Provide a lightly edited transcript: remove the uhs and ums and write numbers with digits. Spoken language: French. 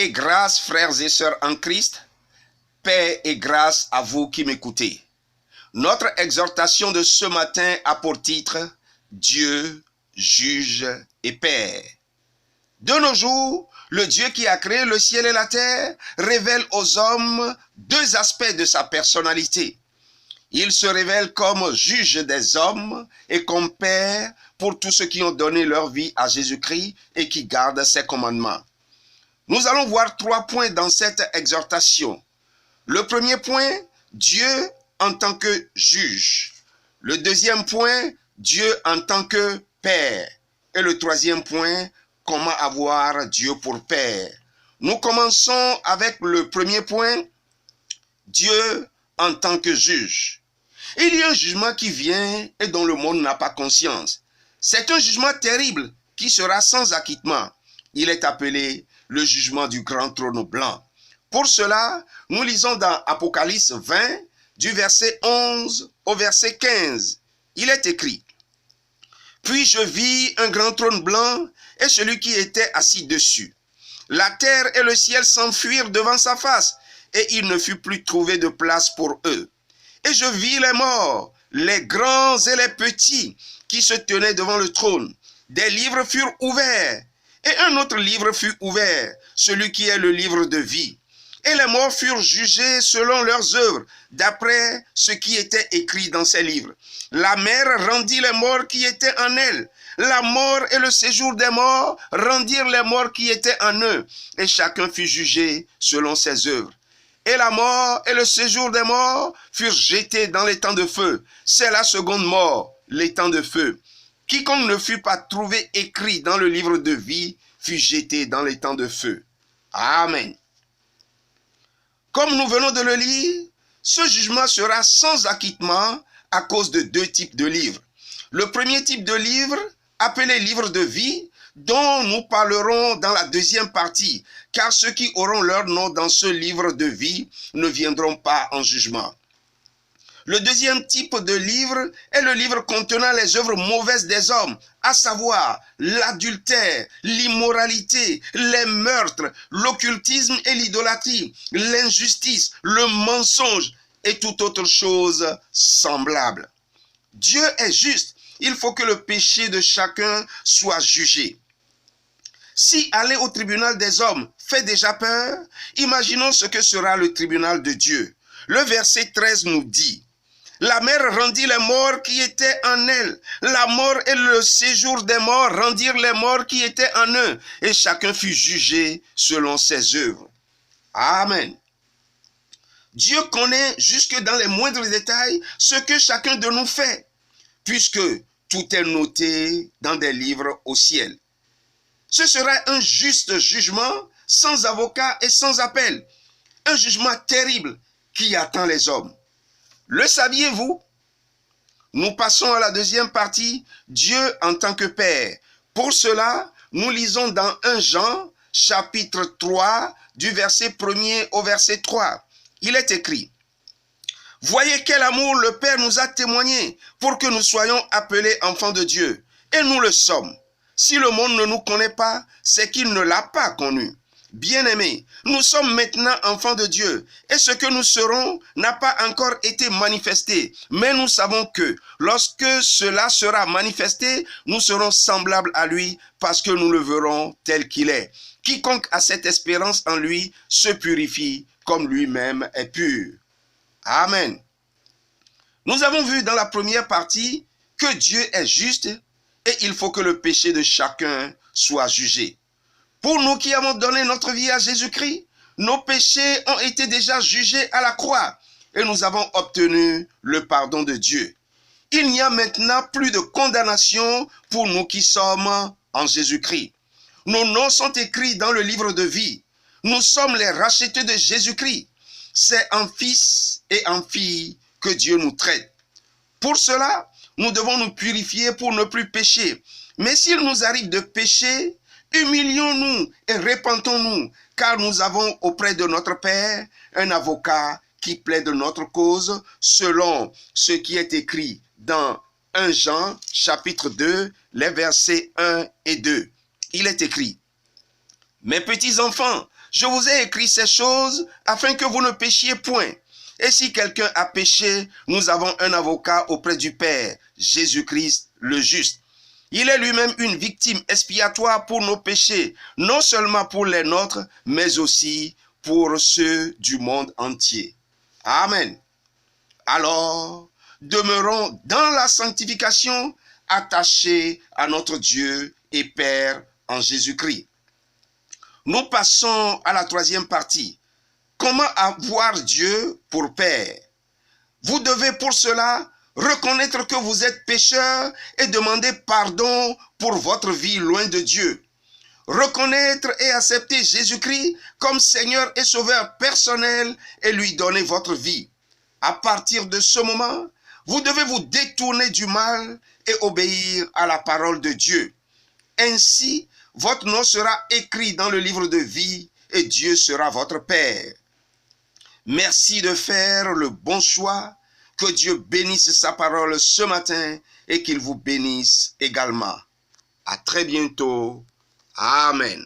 et grâce, frères et sœurs en Christ, paix et grâce à vous qui m'écoutez. Notre exhortation de ce matin a pour titre « Dieu, juge et père ». De nos jours, le Dieu qui a créé le ciel et la terre révèle aux hommes deux aspects de sa personnalité. Il se révèle comme juge des hommes et comme père pour tous ceux qui ont donné leur vie à Jésus-Christ et qui gardent ses commandements. Nous allons voir 3 points dans cette exhortation. Le premier point, Dieu en tant que juge. Le deuxième point, Dieu en tant que père. Et le troisième point, comment avoir Dieu pour père. Nous commençons avec le premier point, Dieu en tant que juge. Il y a un jugement qui vient et dont le monde n'a pas conscience. C'est un jugement terrible qui sera sans acquittement. Il est appelé le jugement du grand trône blanc. Pour cela, nous lisons dans Apocalypse 20, du verset 11 au verset 15. Il est écrit: « Puis je vis un grand trône blanc et celui qui était assis dessus. La terre et le ciel s'enfuirent devant sa face, et il ne fut plus trouvé de place pour eux. Et je vis les morts, les grands et les petits, qui se tenaient devant le trône. Des livres furent ouverts, et un autre livre fut ouvert, celui qui est le livre de vie. Et les morts furent jugés selon leurs œuvres, d'après ce qui était écrit dans ces livres. La mer rendit les morts qui étaient en elle. La mort et le séjour des morts rendirent les morts qui étaient en eux. Et chacun fut jugé selon ses œuvres. Et la mort et le séjour des morts furent jetés dans les temps de feu. C'est la seconde mort, les temps de feu. Quiconque ne fut pas trouvé écrit dans le livre de vie fut jeté dans les temps de feu. Amen. Comme nous venons de le lire, ce jugement sera sans acquittement à cause de 2 types de livres. Le premier type de livre, appelé livre de vie, dont nous parlerons dans la deuxième partie, car ceux qui auront leur nom dans ce livre de vie ne viendront pas en jugement. Le deuxième type de livre est le livre contenant les œuvres mauvaises des hommes, à savoir l'adultère, l'immoralité, les meurtres, l'occultisme et l'idolâtrie, l'injustice, le mensonge et toute autre chose semblable. Dieu est juste. Il faut que le péché de chacun soit jugé. Si aller au tribunal des hommes fait déjà peur, imaginons ce que sera le tribunal de Dieu. Le verset 13 nous dit: la mer rendit les morts qui étaient en elle. La mort et le séjour des morts rendirent les morts qui étaient en eux. Et chacun fut jugé selon ses œuvres. Amen. Dieu connaît jusque dans les moindres détails ce que chacun de nous fait, puisque tout est noté dans des livres au ciel. Ce sera un juste jugement, sans avocat et sans appel. Un jugement terrible qui attend les hommes. Le saviez-vous? Nous passons à la deuxième partie, Dieu en tant que Père. Pour cela, nous lisons dans 1 Jean, chapitre 3, du verset 1er au verset 3. Il est écrit: « Voyez quel amour le Père nous a témoigné pour que nous soyons appelés enfants de Dieu. Et nous le sommes. Si le monde ne nous connaît pas, c'est qu'il ne l'a pas connu. Bien-aimés, nous sommes maintenant enfants de Dieu, et ce que nous serons n'a pas encore été manifesté. Mais nous savons que lorsque cela sera manifesté, nous serons semblables à lui, parce que nous le verrons tel qu'il est. Quiconque a cette espérance en lui se purifie comme lui-même est pur. » Amen. Nous avons vu dans la première partie que Dieu est juste et il faut que le péché de chacun soit jugé. Pour nous qui avons donné notre vie à Jésus-Christ, nos péchés ont été déjà jugés à la croix et nous avons obtenu le pardon de Dieu. Il n'y a maintenant plus de condamnation pour nous qui sommes en Jésus-Christ. Nos noms sont écrits dans le livre de vie. Nous sommes les rachetés de Jésus-Christ. C'est en fils et en fille que Dieu nous traite. Pour cela, nous devons nous purifier pour ne plus pécher. Mais s'il nous arrive de pécher, humilions-nous et repentons-nous, car nous avons auprès de notre Père un avocat qui plaide notre cause selon ce qui est écrit dans 1 Jean chapitre 2, les versets 1 et 2. Il est écrit: Mes petits enfants, je vous ai écrit ces choses afin que vous ne péchiez point. Et si quelqu'un a péché, nous avons un avocat auprès du Père, Jésus-Christ le juste. Il est lui-même une victime expiatoire pour nos péchés, non seulement pour les nôtres, mais aussi pour ceux du monde entier. Amen. Alors, demeurons dans la sanctification, attachés à notre Dieu et Père en Jésus-Christ. Nous passons à la troisième partie. Comment avoir Dieu pour Père? Vous devez pour cela reconnaître que vous êtes pécheur et demander pardon pour votre vie loin de Dieu. Reconnaître et accepter Jésus-Christ comme Seigneur et Sauveur personnel et lui donner votre vie. À partir de ce moment, vous devez vous détourner du mal et obéir à la parole de Dieu. Ainsi, votre nom sera écrit dans le livre de vie et Dieu sera votre Père. Merci de faire le bon choix. Que Dieu bénisse sa parole ce matin et qu'il vous bénisse également. À très bientôt. Amen.